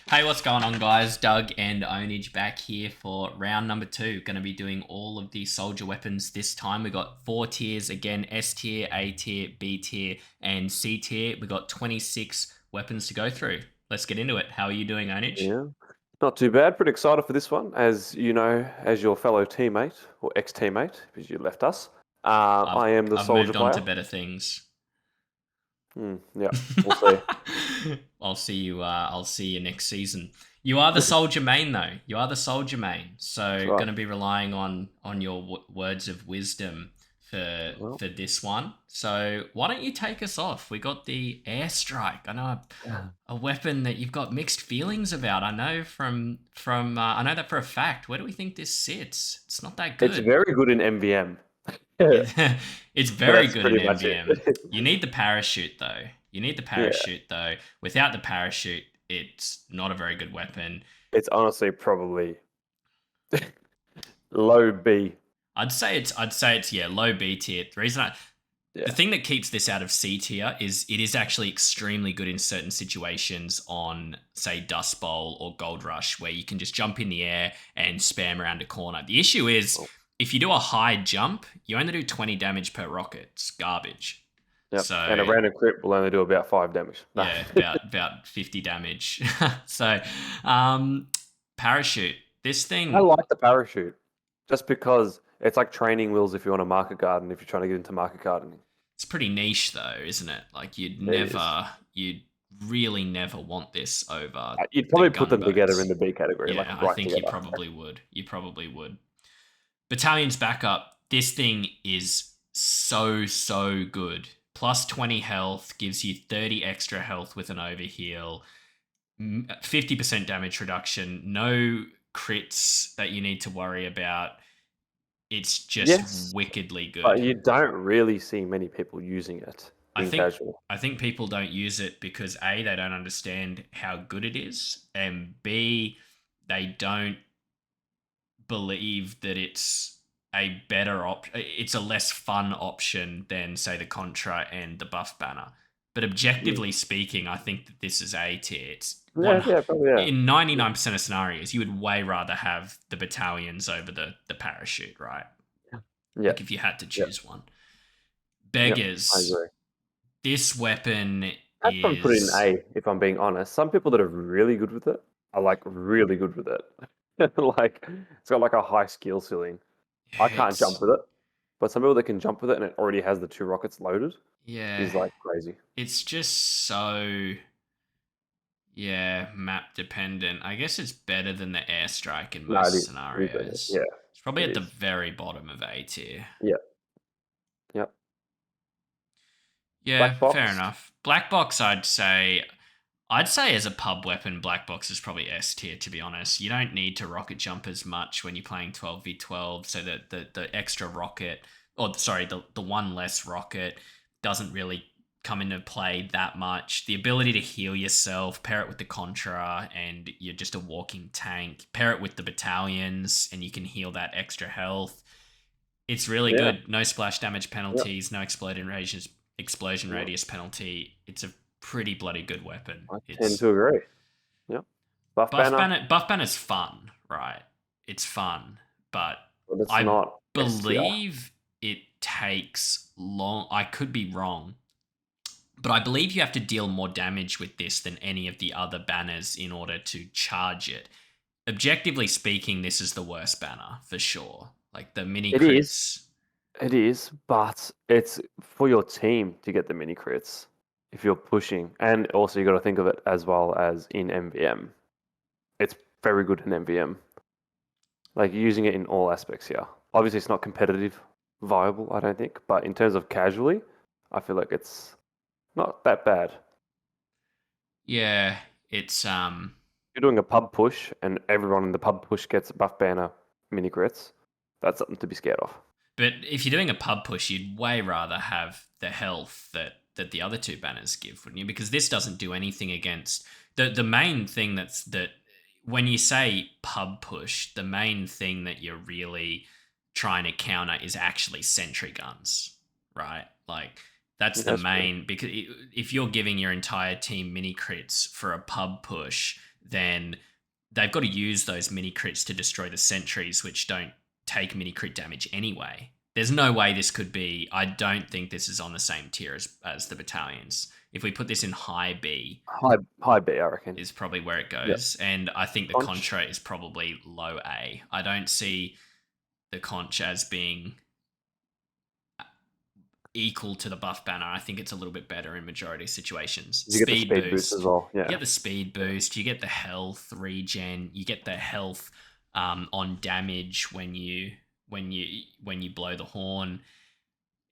Hey, what's going on, guys? Doug and OwNaGe back here for round number 2. Going to be doing all of the soldier weapons this time. We got 4 tiers again: S tier, A tier, B tier, and C tier. We got 26 weapons to go through. Let's get into it. How are you doing, OwNaGe? Yeah, not too bad. Pretty excited for this one, as you know, as your fellow teammate or ex-teammate, because you left us. I've I am the I've soldier moved on to player. better things. Yeah, we'll see. I'll see you next season. You are the soldier main, though. You are the soldier main. That's So right. going to be relying on your words of wisdom for Well, for this one. So why don't you take us off? We got the airstrike. I know a weapon that you've got mixed feelings about. I know from I know that for a fact. Where do we think this sits? It's not that it's good. very good in MVM. But It's very that's good in pretty much it. MVM. You need the parachute though. You need the Yeah, parachute though. Without the parachute, it's not a very good weapon. it's honestly probably low B. I'd say it's yeah, low B tier. The Yeah. thing that keeps this out of C tier is it is actually extremely good in certain situations on, say, Dust Bowl or Gold Rush, where you can just jump in the air and spam around a corner. The issue is Oh, if you do a high jump, you only do 20 damage per rocket. It's garbage. yep. And a So random crit will only do about 5 damage. No. yeah, about 50 damage. So um, parachute. This I thing, like the parachute, just because it's like training wheels if you want to market garden, if you're trying to get into market gardening. it's pretty niche though, isn't it? Like It is. you'd really never want this over You'd the probably put them together in gunboats. the B category, like Yeah, I right think you together. probably would. You probably would. Battalion's backup. This thing is so good. Plus 20 health gives you 30 extra health with an overheal. 50% damage reduction. No crits that you need to worry about. It's just Yes, wickedly but good. you don't really see many people using it I in think casual. I think people don't use it because A, they don't understand how good it is, and B, they don't believe that it's a less fun option than, say, the Contra and the buff banner. But Mm. objectively speaking, I think that this is A tier. It's Yeah, one yeah, probably, yeah. in 99% of scenarios, you would way rather have the battalions over the parachute, right? Yeah, Like if you had to yeah, choose one. yeah, I Beggars. agree. This weapon I'd probably put it in is A if I'm being honest. Some people that are really good with it are like really good with it. Like it's got like a high skill ceiling. I can't jump it's with it, but some people that can jump with it and it already has the 2 rockets loaded yeah, is like crazy. it's just so yeah, map dependent. I guess it's better than the airstrike in No, it most is. It is better. scenarios. Yeah, It's probably it at the is. very bottom of A tier. Yeah, yeah. Yeah, Black fair box. enough. Black box, I'd say as a pub weapon, black box is probably S tier. To be honest, you don't need to rocket jump as much when you're playing 12v12. So that the extra rocket, or sorry, the one less rocket doesn't really come into play that much. The ability to heal yourself, pair it with the Contra, and you're just a walking tank. Pair it with the battalions, and you can heal that extra health. It's really Yeah, good. No splash damage yeah, penalties, no explosion yeah. radius penalty. It's a pretty bloody good weapon. I tend It's to agree. Yeah. Buff banner, Buff Banner's fun, right? It's fun, but but it's I not S tier. believe it takes long. I could be wrong, but I believe you have to deal more damage with this than any of the other banners in order to charge it. Objectively speaking, this is the worst banner for sure. Like the mini It is. crits. It is, but it's for your team to get the mini crits if you're pushing. And also, you got to think of it as well as in MVM. It's very good in MVM. Like using it in all aspects here. Obviously, it's not competitive viable, I don't think. But in terms of casually, I feel like it's not that bad. Yeah, it's You're doing a pub push, and everyone in the pub push gets buff banner mini crits. That's something to be scared of. but if you're doing a pub push, you'd way rather have the health that the other two banners give, wouldn't you? Because this doesn't do anything against the main thing that when you say pub push, the main thing that you're really trying to counter is actually sentry guns, right? Like that's the That's true. main because if you're giving your entire team mini crits for a pub push, then they've got to use those mini crits to destroy the sentries, which don't take mini crit damage anyway. There's no way this could be. I don't think this is on the same tier as the battalions. If we put this in high B, High B, I reckon. is probably where it Yep. goes. And I think the Conch. Contra is probably low A. I don't see the Conch as being equal to the buff banner. I think it's a little bit better in majority situations. You get the Speed speed boost as boost. well. You Yeah. get the speed boost. You get the health regen. You get the health on damage when you blow the horn.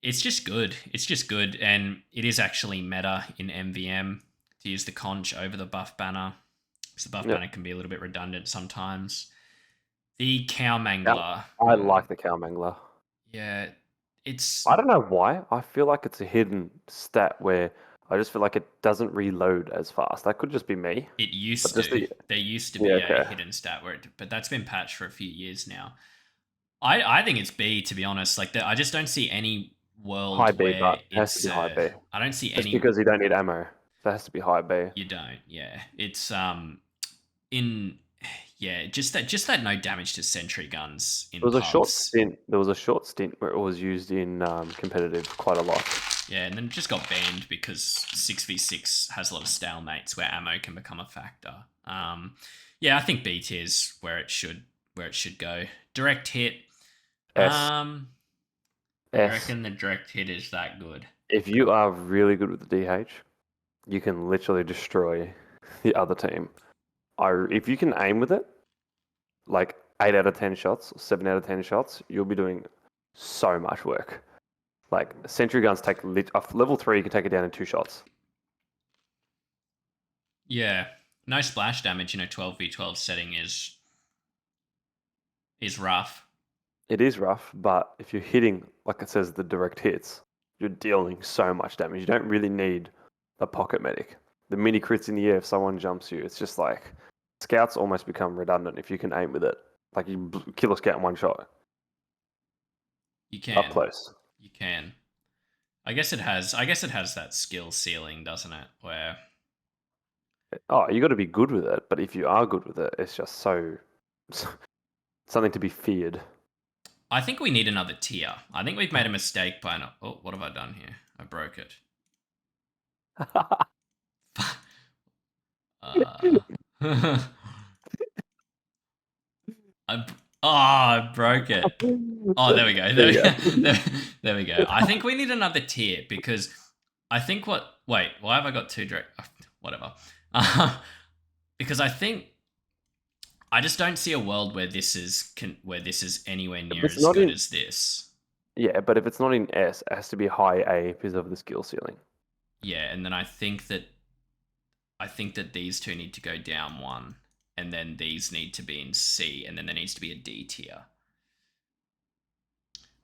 It's just good. It's just good, and it is actually meta in MVM to use the conch over the buff banner, because the buff Yep. banner can be a little bit redundant sometimes. The cow Yeah. mangler. I like the cow mangler. Yeah, it's I don't know why. I feel like it's a hidden stat where I just feel like it doesn't reload as fast. That could just be me. it But used just to. the There used to yeah, be a okay. hidden stat but that's been patched for a few years now. I think it's B, to be honest. Like I just don't see any High world B, where but it has to be high B. I don't see Just any. because you don't need ammo. That has to be high B. You don't. Yeah, it's in yeah, just that no damage to sentry guns in There was a short pubs. stint. There was a short stint where it was used in competitive quite a lot. Yeah, and then it just got banned because 6v6 has a lot of stalemates where ammo can become a factor. Yeah, I think B tier is where it should go. Direct hit. S I S. reckon the direct hit is that good. If you are really good with the DH, you can literally destroy the other team. If you can aim with it, like 8 out of 10 shots, 7 out of 10 shots, you'll be doing so much work. Like sentry guns take level 3, you can take it down in 2 shots. Yeah, no splash damage in a 12v12 setting is rough. It is rough, but if you're hitting, like it says, the direct hits, you're dealing so much damage. You don't really need a pocket medic. The mini crits in the air, if someone jumps you, it's just like scouts almost become redundant if you can aim with it. Like you kill a scout in one shot You up can, close. you can. I guess it has that skill ceiling, doesn't it? Where Oh, you got to be good with it, but if you are good with it, it's just so something to be feared. I think we need another tier. I think we've made a mistake by not. Oh, what have I done here? I broke it. uh, I broke it. Oh, there we go. There you go. There we go. I think we need another tier because I think what. Wait, why have I got two direct? Whatever. Because I just don't see a world where this is anywhere If near it's as not good in, as this. yeah, but if it's not in S, it has to be high A because of the skill ceiling. Yeah, and then I think that these two need to go down one, and then these need to be in C, and then there needs to be a D tier.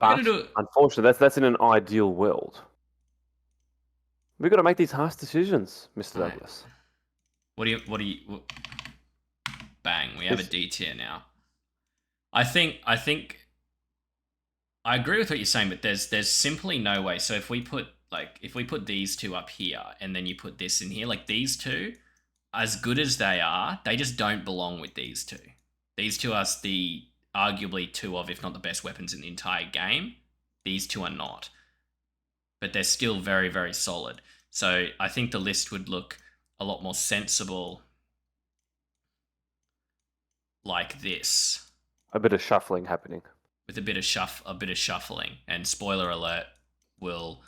We're But gonna do it. unfortunately, that's in an ideal world. We've got to make these harsh decisions, Mr. Right. Douglas. Bang, we have a D tier now. I think I agree with what you're saying, but there's simply no way. So if we put these two up here and then you put this in here, like these two, as good as they are, they just don't belong with these two. These two are the arguably two of, if not the best weapons in the entire game. These two are not, but they're still very, very solid. So I think the list would look a lot more sensible like this, A bit of shuffling happening. with a bit of shuffling. And spoiler alert, we'll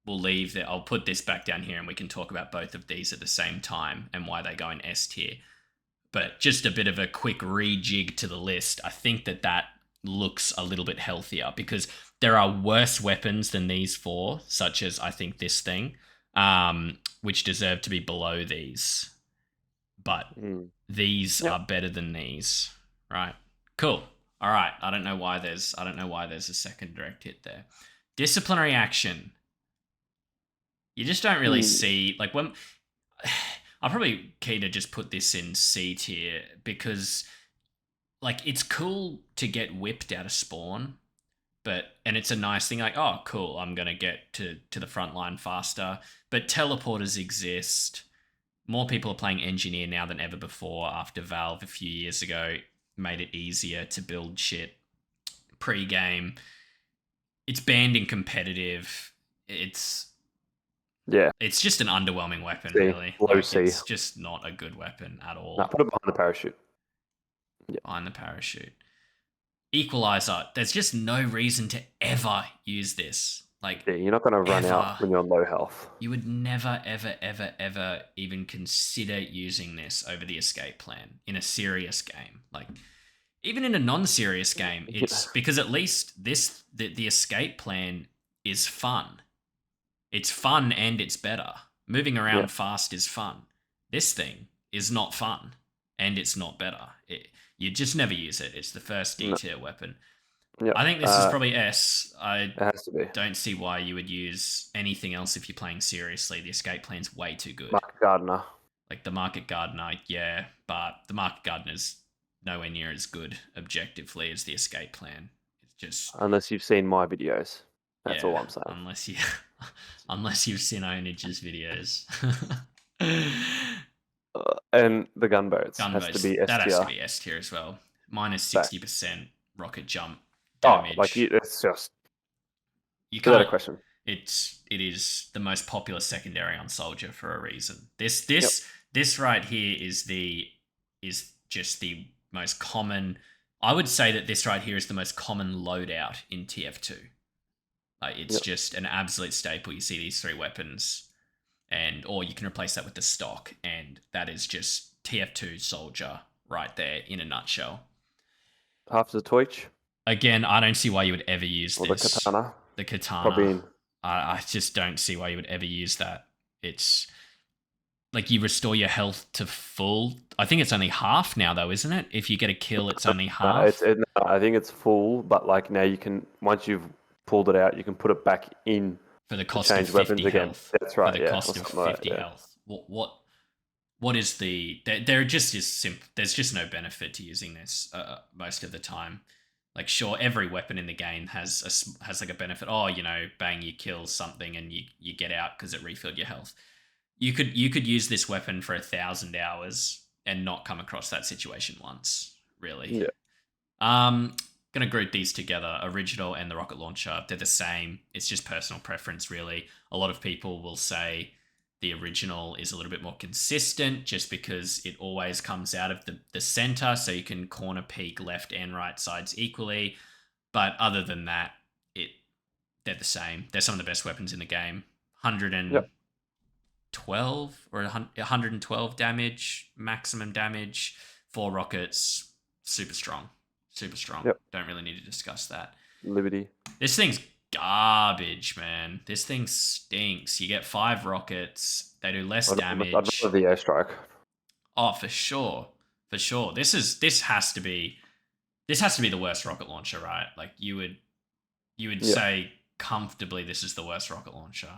leave that. I'll put this back down here, and we can talk about both of these at the same time and why they go in S tier. But just a bit of a quick rejig to the list. I think that looks a little bit healthier because there are worse weapons than these four, such as I think this thing, which deserve to be below these. But these are better than these, right? Cool. All right. I don't know why there's a second direct hit there. Disciplinary action. You just don't really see, like, when I'm probably keen to just put this in C tier because, like, it's cool to get whipped out of spawn, and it's a nice thing, like, oh cool, I'm gonna get to the front line faster. But teleporters exist. more people are playing engineer now than ever before after Valve a few years ago made it easier to build shit pre-game. It's banned in competitive. It's Yeah, it's just an underwhelming weapon, C, really. low Like C. it's just not a good weapon at Now all. put it behind the parachute. Yeah, Behind the parachute. Equalizer. There's just no reason to ever use this. Like yeah, you're not going to run out ever. when you're on low health. You would never, ever, ever, ever even consider using this over the escape plan in a serious game. Like even in a non-serious game, Yeah, it's because at least the escape plan is fun. It's fun and it's better. Moving yeah, around fast is fun. This thing is not fun and it's not better. You just never use it. It's the first D no, tier weapon. yeah. I think this is probably S. I It has to be. don't see why you would use anything else if you're playing seriously. The escape plan's way too good. Mark Gardner, Like the Market Gardener, yeah, but the Market Gardener's nowhere near as good objectively as the escape plan. It's just unless you've seen my videos. That's all yeah, I'm saying. unless you unless you've seen OwNaGe's videos. And the gunboats has to Gunboats, be S that has to tier. be S tier as well. Minus Fact. 60% rocket jump Oh, like damage. it's just You without a can't. question. It is the most popular secondary on Soldier for a reason. Yep. This right here is just the most common. I would say that this right here is the most common loadout in TF2. Like it's Yep. just an absolute staple. You see these three weapons, and or you can replace that with the stock, and that is just TF2 Soldier right there in a nutshell. Half the Twitch Again, I don't see why you would ever use or the this. katana. The Probably katana. in. I just don't see why you would ever use that. It's like you restore your health to full. I think it's only half now, though, isn't it? If you get a kill, it's only half No, I think it's full, but like now you can once you've pulled it out, you can put it back in for the to cost of change weapons 50 again. health. That's For right, the yeah, or cost of something like 50 that. health. What is the? There just is simple. There's just no benefit to using this most of the time. Like sure, every weapon in the game has like a benefit. Oh, bang, you kill something and you get out because it refilled your health. You could use this weapon for 1,000 hours and not come across that situation once, really. Yeah, Gonna group these together. Original and the rocket launcher, they're the same. It's just personal preference, really. A lot of people will say the original is a little bit more consistent just because it always comes out of the center, so you can corner peek left and right sides equally. But other than that, they're the same. They're some of the best weapons in the game. 112 yep, or 112 damage, maximum damage, 4 rockets, super strong. Super strong. yep. Don't really need to discuss that. Liberty. This thing's garbage, man. This thing stinks. You get 5 rockets. They do less I'd damage. rather the airstrike. Oh, for sure. For sure. This has to be the worst rocket launcher, right? Like you would Yeah, say comfortably this is the worst rocket launcher.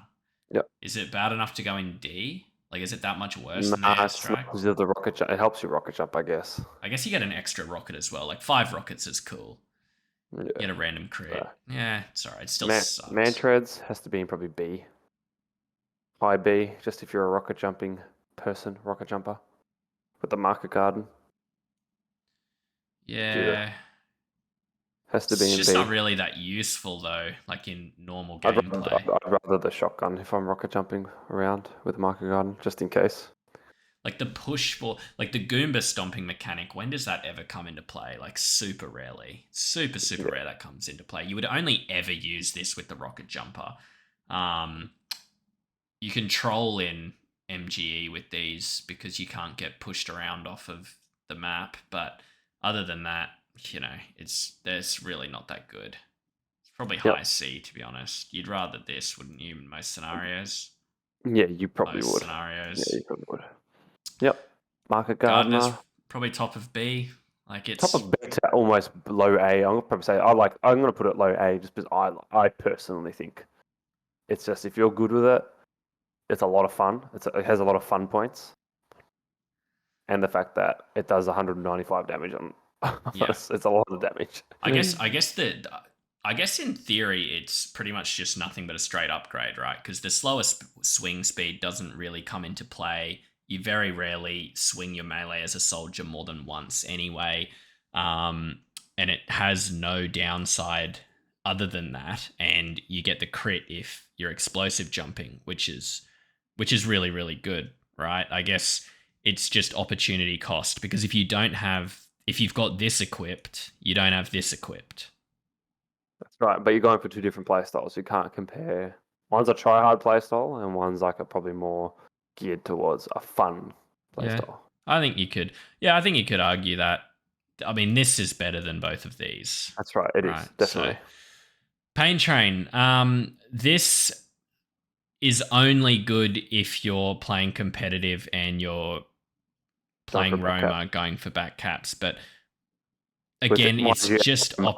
yep. Is it bad enough to go in D? Like is it that much worse than the Nah, it's not airstrike? because of the rocket jump. It helps you rocket jump, I guess. I guess you get an extra rocket as well. Like 5 rockets is cool. You Yeah. get a random crit. Yeah, it's alright. It still Man sucks. treads has to be in probably B. High B, just if you're a rocket jumping person, rocket jumper. With the market garden. Judah. Yeah. Has to be It's in just B. not really that useful though, like in normal I'd gameplay. rather the shotgun if I'm rocket jumping around with market garden, just in case. Like the push for like the Goomba stomping mechanic, when does that ever come into play? Like super rarely. Super, super Yeah, rare that comes into play. You would only ever use this with the rocket jumper. Um you can troll in MGE with these because you can't get pushed around off of the map, but other than that, there's really not that good. It's probably yep. high C to be honest. You'd rather this, wouldn't you, in most scenarios? Yeah, you probably Most would. Yeah, scenarios. you probably would. Yep. Market Gardner's gardener. probably top of B. Like Top it's of B to almost low A. I'm gonna probably say I'm gonna put it low A just because I personally think it's just if you're good with it, it's a lot of fun. It has a lot of fun points. And the fact that it does 195 damage on yeah. it's a lot of damage. I guess in theory it's pretty much just nothing but a straight upgrade, right? Because the slower swing speed doesn't really come into play. you very rarely swing your melee as a soldier more than once anyway. Um, and it has no downside other than that. And you get the crit if you're explosive jumping, which is really, really good, right? I guess it's just opportunity cost because if you've got this equipped, you don't have this equipped. That's right. But you're going for two different play styles. You can't compare. One's a try hard play style, and one's like a probably more geared towards a fun play Yeah. style. I think you could. Yeah, I think you could argue that. I mean, this is better than both of these, That's right. It right? is So, definitely. Pain Train. This is only good if you're playing competitive and you're Going for playing back cap. Roma, going for back caps. But With it, again, mind it's you, just our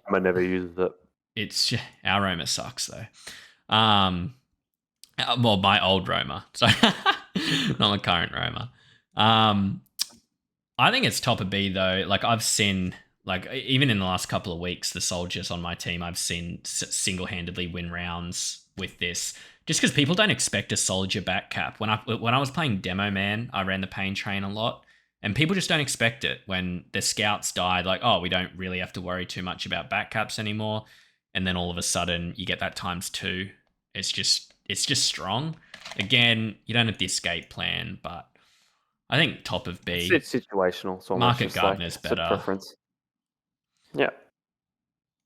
Roma never uses it. it's our Roma sucks though. Well, my old Roma, so not my current Roma. Um, I think it's top of B though. Like I've seen, like even in the last couple of weeks, the soldiers on my team I've seen single-handedly win rounds with this, just because people don't expect a soldier back cap. When I was playing Demo Man, I ran the Pain Train a lot, and people just don't expect it when the scouts died. Like, oh, we don't really have to worry too much about back caps anymore, and then all of a sudden you get that times two. It's just strong. Again, you don't have the escape plan, but I think top of B. It's situational. It's almost Market just like Gardener's it's a better. preference. Yeah.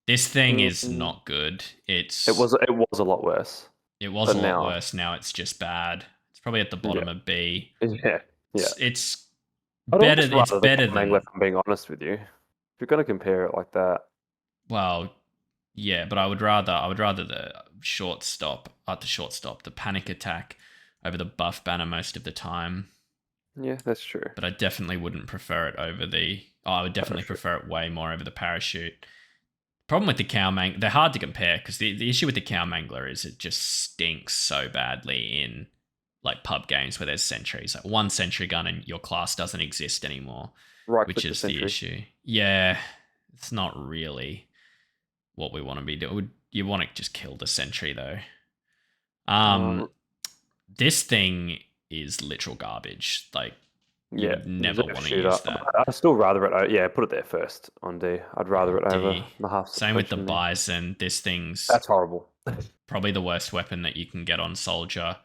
This thing is Mm, not good. it was a lot worse, It was but a lot now, worse. Now it's just bad. It's probably at the yeah, bottom of B. yeah, yeah. It's I'd better. almost It's rather the better Common Angler, than, if I'm being honest with you. If you're going to compare it like that, well, yeah, but I would rather the panic attack over the buff banner most of the time. yeah, that's true. But I definitely wouldn't prefer it over the. Oh, I would definitely Parachute. prefer it way more over the parachute. Problem with the cow mangler, they're hard to compare because the issue with the cow mangler is it just stinks so badly in like pub games where there's sentries. Like one sentry gun and your class doesn't exist anymore, Right which click the is the sentry. issue. Yeah, it's not really what we want to be doing. You want to just kill the sentry though. Um, Um, this thing is literal garbage. Like you yeah, would never reserve want to shooter. use that. I'd still rather it. Yeah, put it there first on D. I'd Yeah, rather it over D. the half Same with the suppression there. bison. This thing's That's horrible. probably the worst weapon that you can get on soldier.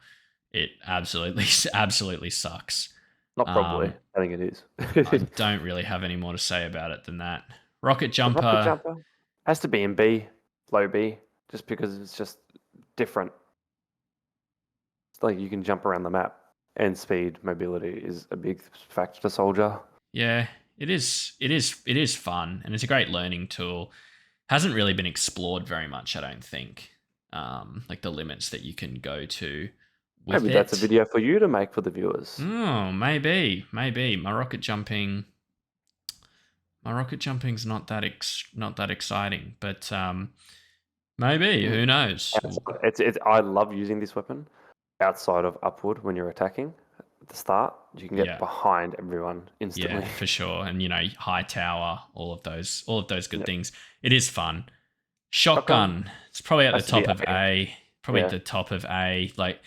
It absolutely absolutely sucks. Not probably. Um, I think it is. I don't really have any more to say about it than that. Rocket The rocket jumper, jumper has to be in B, low B, just because it's just different. It's like you can jump around the map, and speed, mobility is a big factor for soldier. yeah, it is. It is fun, and it's a great learning tool. Hasn't really been explored very much, I don't think. Like the limits that you can go to with Maybe that's a it. video for you to make for the viewers. Oh, maybe my rocket jumping's not that exciting, but maybe Mm. who knows? It's. I love using this weapon outside of upward when you're attacking at the start. You can get Yeah, behind everyone yeah, instantly. for sure. And high tower, all of those good Yeah. things. It is fun. Shotgun Shotgun. It's probably at the has to be top of A. A. Probably at Yeah. the top of A. Like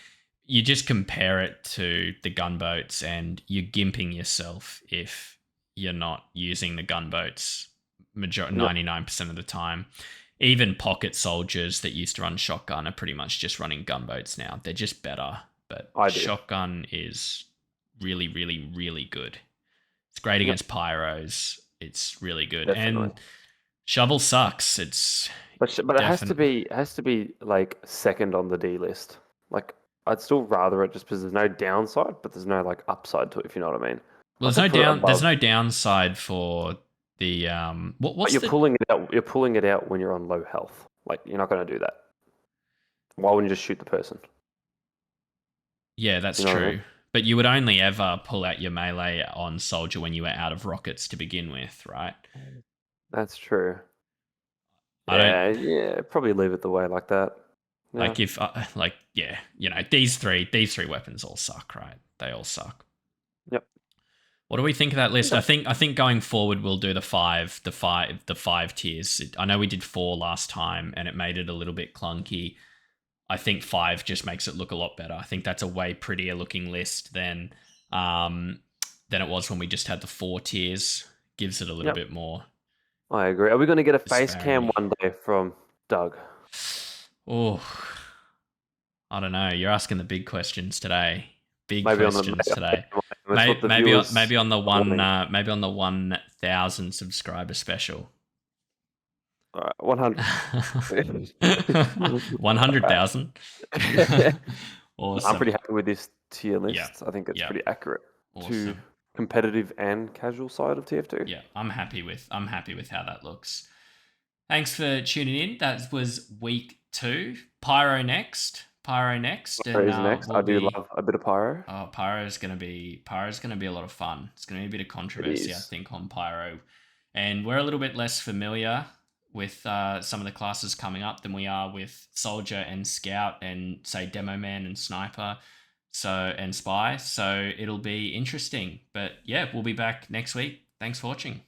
you just compare it to the gunboats, and you're gimping yourself if you're not using the gunboats Yep. 99% of the time. Even pocket soldiers that used to run shotgun are pretty much just running gunboats now. They're just better, but I do. shotgun is really, really, really good. It's great Yep. against pyros. It's really good. Definitely. And shovel sucks. It's But it has to definitely. be like second on the D list. Like I'd still rather it just because there's no downside, but there's no like upside to it. If you know what I mean. Well, Like I'd put it there's above. no downside for the But what's you're the pulling it out. You're pulling it out when you're on low health. Like you're not going to do that. Why wouldn't you just shoot the person? Yeah, that's You know what I true. mean? But you would only ever pull out your melee on soldier when you were out of rockets to begin with, right? That's true. I don't Yeah, yeah. Probably leave it the way like that. Yeah. like if like yeah, these three weapons all suck, right? They all suck. Yep. What do we think of that list? I Okay. think I think going forward we'll do the five tiers. I know we did four last time and it made it a little bit clunky. I think five just makes it look a lot better. I think that's a way prettier looking list than um, than it was when we just had the 4 tiers. Gives it a little Yep, bit more I agree. Are we going to get a face cam disparity. one day from Doug? Oh, I don't know. You're asking the big questions today. Big Maybe on the questions today. that's what the Maybe viewers maybe on the are one wanting. maybe on the 1,000 subscriber special. All right, 100. 100,000. I'm pretty Awesome. happy with this tier Yeah. list. I think it's Yeah. pretty accurate to Awesome. competitive and casual side of TF2. Yeah, I'm happy with how that looks. Thanks for tuning in. That was week 2. Pyro next, Pyro and is next. we'll I do be. love a bit of pyro. Oh, Pyro's gonna be a lot of fun. It's gonna be a bit of It controversy, I is. think, on Pyro, and we're a little bit less familiar with some of the classes coming up than we are with Soldier and Scout and say Demo Man and Sniper, and Spy. So it'll be interesting. But yeah, we'll be back next week. Thanks for watching.